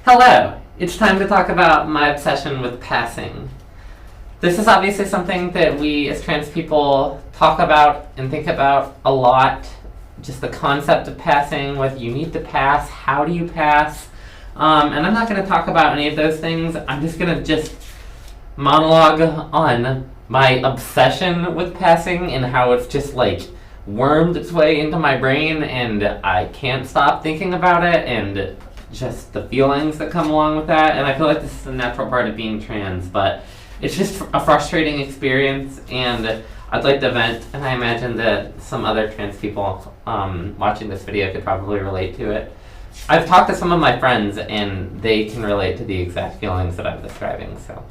Hello! It's time to talk about my obsession with passing. This is obviously something that we as trans people talk about and think about a lot. Just the concept of passing, whether you need to pass, how do you pass. And I'm not going to talk about any of those things. I'm just going to monologue on my obsession with passing and how it's just wormed its way into my brain and I can't stop thinking about it, and just the feelings that come along with that. And I feel like this is a natural part of being trans, but it's just a frustrating experience, and I'd like to vent, and I imagine that some other trans people watching this video could probably relate to it. I've talked to some of my friends, and they can relate to the exact feelings that I'm describing. So,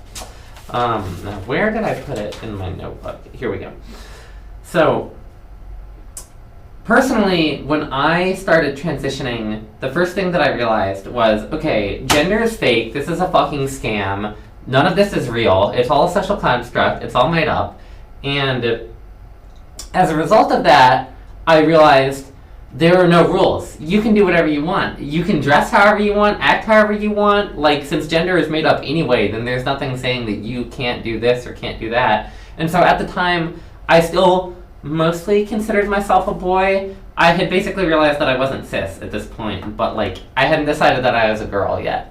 now where did I put it in my notebook? Here we go. So, personally, when I started transitioning, the first thing that I realized was, okay, gender is fake, this is a fucking scam, none of this is real, it's all a social construct, it's all made up, and as a result of that, I realized there are no rules. You can do whatever you want. You can dress however you want, act however you want. Since gender is made up anyway, then there's nothing saying that you can't do this or can't do that. And so at the time, I still mostly considered myself a boy. I had basically realized that I wasn't cis at this point, but I hadn't decided that I was a girl yet.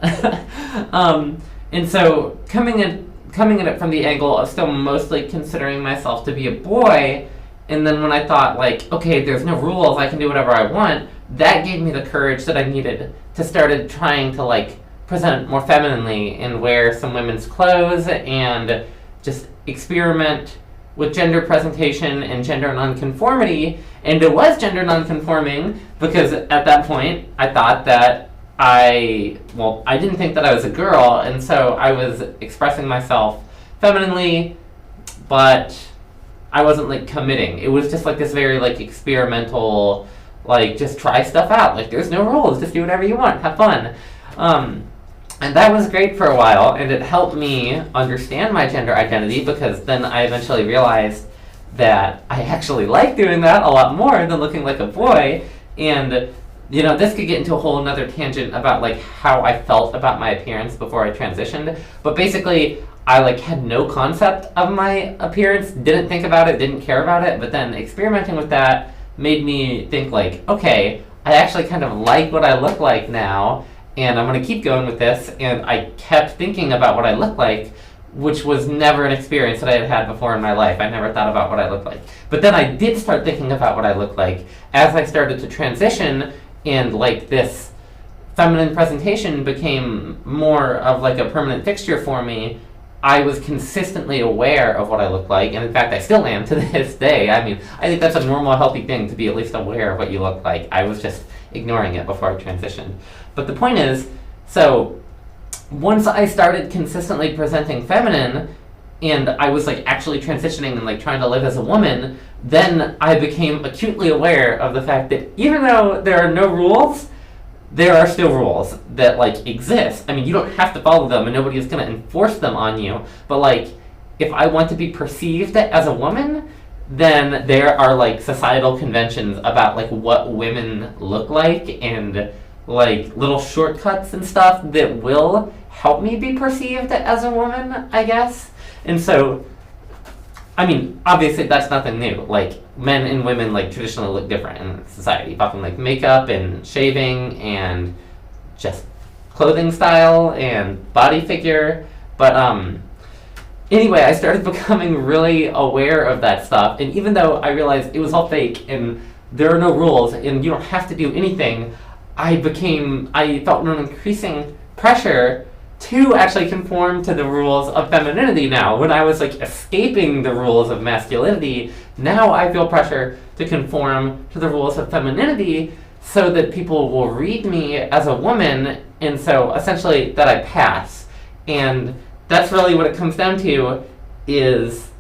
And so coming at it from the angle of still mostly considering myself to be a boy, and then when I thought okay, there's no rules, I can do whatever I want, that gave me the courage that I needed to start trying to present more femininely and wear some women's clothes and just experiment with gender presentation and gender nonconformity. And it was gender nonconforming because at that point I thought that I didn't think that I was a girl, and so I was expressing myself femininely, but I wasn't committing. It was just this very experimental, just try stuff out. There's no rules, just do whatever you want, have fun. And that was great for a while, and it helped me understand my gender identity, because then I eventually realized that I actually like doing that a lot more than looking like a boy. And this could get into a whole nother tangent about how I felt about my appearance before I transitioned. But basically, I had no concept of my appearance, didn't think about it, didn't care about it, but then experimenting with that made me think okay, I actually kind of like what I look like now, and I'm going to keep going with this. And I kept thinking about what I look like, which was never an experience that I had had before in my life. I never thought about what I looked like. But then I did start thinking about what I looked like as I started to transition, and this feminine presentation became more of a permanent fixture for me. I was consistently aware of what I look like, and in fact I still am to this day. I mean, I think that's a normal, healthy thing, to be at least aware of what you look like. I was just ignoring it before I transitioned. But the point is, so once I started consistently presenting feminine, and I was actually transitioning and trying to live as a woman, then I became acutely aware of the fact that even though there are no rules, there are still rules that exist. I mean, you don't have to follow them, and nobody is going to enforce them on you. But if I want to be perceived as a woman, then there are societal conventions about what women look like, and little shortcuts and stuff that will help me be perceived as a woman, I guess. And so, I mean, obviously that's nothing new. Men and women traditionally look different in society, often makeup and shaving and just clothing style and body figure. But anyway, I started becoming really aware of that stuff, and even though I realized it was all fake and there are no rules and you don't have to do anything, I felt an increasing pressure to actually conform to the rules of femininity now. When I was escaping the rules of masculinity, now I feel pressure to conform to the rules of femininity so that people will read me as a woman, and so essentially that I pass. And that's really what it comes down to, is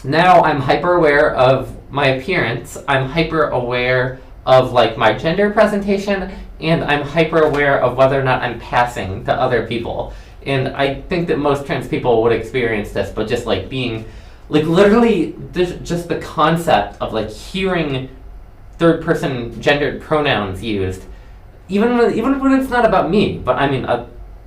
now I'm hyper aware of my appearance, I'm hyper aware of my gender presentation, and I'm hyper aware of whether or not I'm passing to other people. And I think that most trans people would experience this, but just being literally just the concept of hearing third person gendered pronouns used even when it's not about me, but I mean,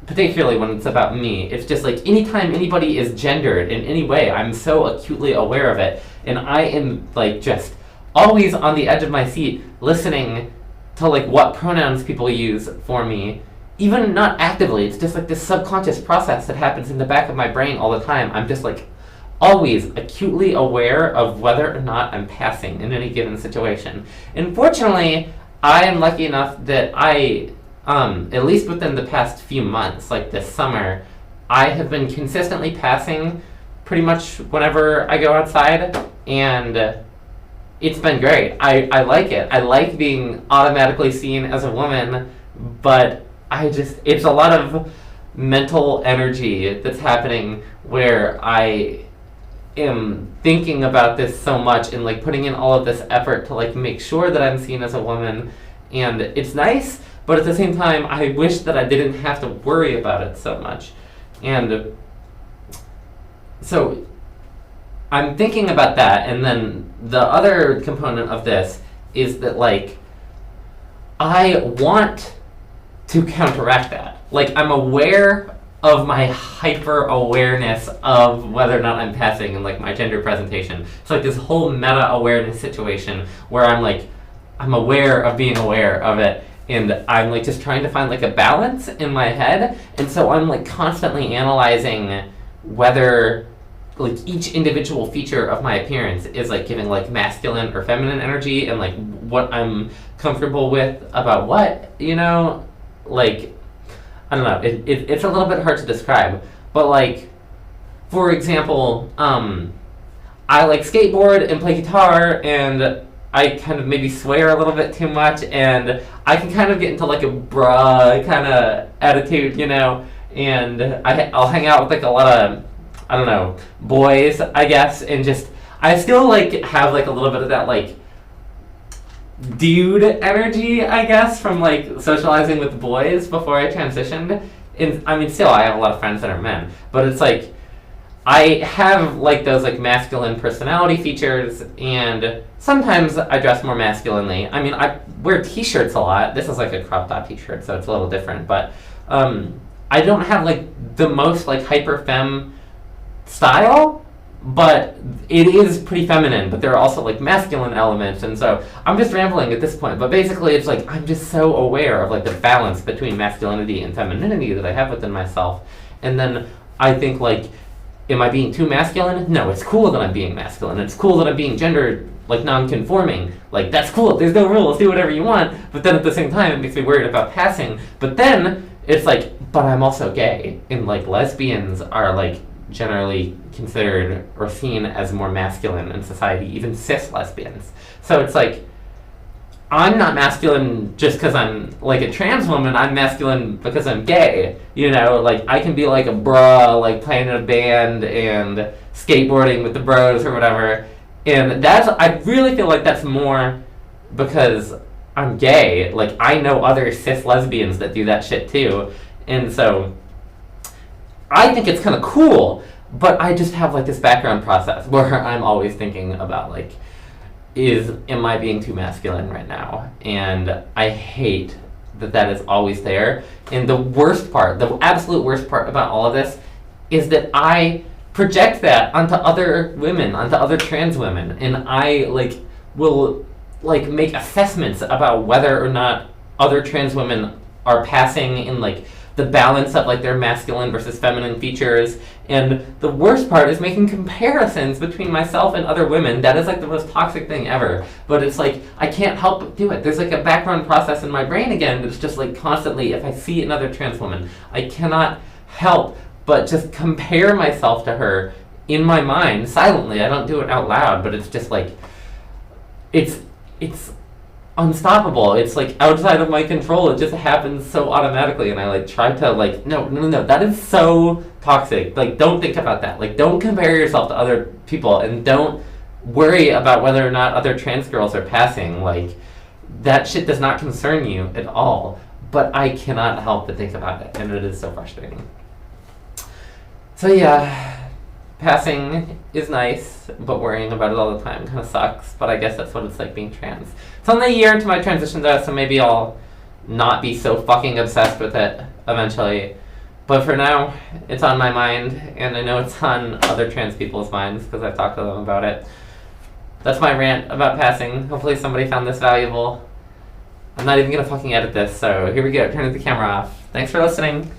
particularly when it's about me, it's just like anytime anybody is gendered in any way, I'm so acutely aware of it, and I am like just always on the edge of my seat, listening to like what pronouns people use for me, even not actively. It's just like this subconscious process that happens in the back of my brain all the time. I'm just like always acutely aware of whether or not I'm passing in any given situation. And fortunately, I am lucky enough that I, at least within the past few months, like this summer, I have been consistently passing pretty much whenever I go outside, and it's been great. I like it. I like being automatically seen as a woman, but it's a lot of mental energy that's happening where I am thinking about this so much and like putting in all of this effort to like make sure that I'm seen as a woman, and it's nice, but at the same time I wish that I didn't have to worry about it so much. And so I'm thinking about that, and then the other component of this is that like I want to counteract that. Like, I'm aware of my hyper awareness of whether or not I'm passing in like my gender presentation. It's like this whole meta awareness situation where I'm aware of being aware of it, and I'm like just trying to find like a balance in my head, and so I'm like constantly analyzing whether like each individual feature of my appearance is like giving like masculine or feminine energy, and like what I'm comfortable with about what, you know, like I don't know, it's a little bit hard to describe, but like for example, I like skateboard and play guitar, and I kind of maybe swear a little bit too much, and I can kind of get into like a bruh kind of attitude, you know, and I'll hang out with like a lot of, I don't know, boys, I guess, and just, I still like have like a little bit of that like dude energy, I guess, from like socializing with boys before I transitioned. And I mean, still, I have a lot of friends that are men, but it's like, I have like those like masculine personality features, and sometimes I dress more masculinely. I mean, I wear t-shirts a lot. This is like a crop top t-shirt, so it's a little different, but I don't have like the most like hyper femme style, but it is pretty feminine, but there are also like masculine elements, and so I'm just rambling at this point, but basically it's like I'm just so aware of like the balance between masculinity and femininity that I have within myself. And then I think like, am I being too masculine? No, it's cool that I'm being masculine. It's cool that I'm being gender like non-conforming. Like, that's cool. There's no rules. Do whatever you want. But then at the same time, it makes me worried about passing. But then it's like, but I'm also gay, and like lesbians are like generally considered or seen as more masculine in society, even cis lesbians. So it's like, I'm not masculine just because I'm like a trans woman. I'm masculine because I'm gay. You know, like I can be like a bra, like playing in a band and skateboarding with the bros or whatever. And I really feel like that's more because I'm gay. Like I know other cis lesbians that do that shit too. And so I think it's kind of cool, but I just have like this background process where I'm always thinking about like, am I being too masculine right now? And I hate that is always there. And the worst part, the absolute worst part about all of this is that I project that onto other women, onto other trans women, and I like will like make assessments about whether or not other trans women are passing in like the balance of like their masculine versus feminine features. And the worst part is making comparisons between myself and other women. That is like the most toxic thing ever. But it's like, I can't help but do it. There's like a background process in my brain again that's just like constantly, if I see another trans woman, I cannot help but just compare myself to her in my mind silently. I don't do it out loud, but it's just like, it's unstoppable. It's like outside of my control. It just happens so automatically, and I like try to like no, that is so toxic. Like, don't think about that. Like, don't compare yourself to other people, and don't worry about whether or not other trans girls are passing. Like, that shit does not concern you at all. But I cannot help but think about it, and it is so frustrating. So yeah, passing is nice, but worrying about it all the time kind of sucks. But I guess that's what it's like being trans. It's only a year into my transition though, so maybe I'll not be so fucking obsessed with it eventually. But for now, it's on my mind, and I know it's on other trans people's minds because I've talked to them about it. That's my rant about passing. Hopefully somebody found this valuable. I'm not even gonna fucking edit this, so here we go. Turn the camera off. Thanks for listening.